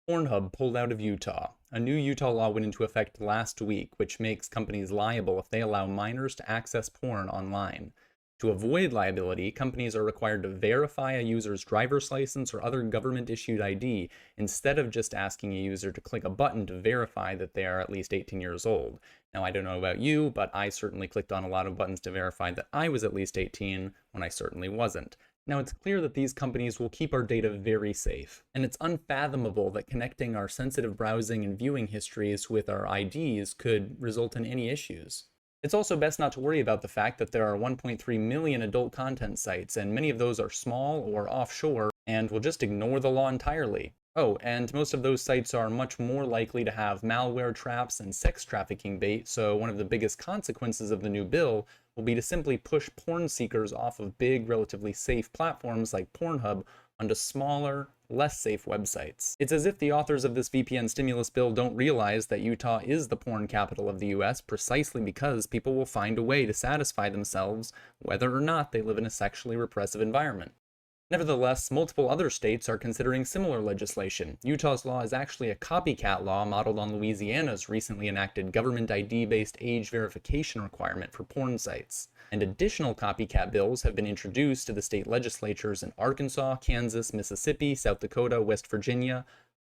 PornHub pulled out of Utah. A new Utah law went into effect last week, which makes companies liable if they allow minors to access porn online. To avoid liability, companies are required to verify a user's driver's license or other government-issued ID instead of just asking a user to click a button to verify that they are at least 18 years old. Now, I don't know about you, but I certainly clicked on a lot of buttons to verify that I was at least 18 when I certainly wasn't. Now, it's clear that these companies will keep our data very safe, and it's unfathomable that connecting our sensitive browsing and viewing histories with our IDs could result in any issues. It's also best not to worry about the fact that there are 1.3 million adult content sites, and many of those are small or offshore and will just ignore the law entirely. Oh, and most of those sites are much more likely to have malware traps and sex trafficking bait, so one of the biggest consequences of the new bill will be to simply push porn seekers off of big, relatively safe platforms like PornHub onto smaller, less safe websites. It's as if the authors of this VPN stimulus bill don't realize that Utah is the porn capital of the US precisely because people will find a way to satisfy themselves whether or not they live in a sexually repressive environment. Nevertheless, multiple other states are considering similar legislation. Utah's law is actually a copycat law modeled on Louisiana's recently enacted government ID-based age verification requirement for porn sites. And additional copycat bills have been introduced to the state legislatures in Arkansas, Kansas, Mississippi, South Dakota, West Virginia,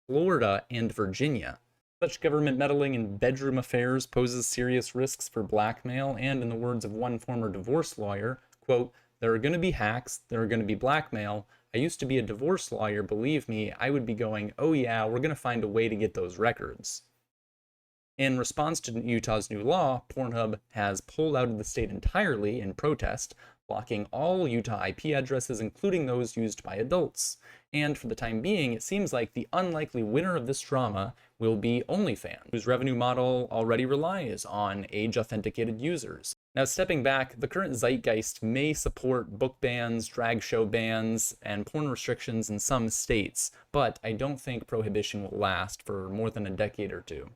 Florida, and Virginia. Such government meddling in bedroom affairs poses serious risks for blackmail, and in the words of one former divorce lawyer, quote, "There are going to be hacks, there are going to be blackmail. I used to be a divorce lawyer, believe me, I would be going, oh yeah, we're going to find a way to get those records." In response to Utah's new law, PornHub has pulled out of the state entirely in protest, blocking all Utah IP addresses, including those used by adults. And for the time being, it seems like the unlikely winner of this drama will be OnlyFans, whose revenue model already relies on age-authenticated users. Now, stepping back, the current zeitgeist may support book bans, drag show bans, and porn restrictions in some states, but I don't think prohibition will last for more than a decade or two.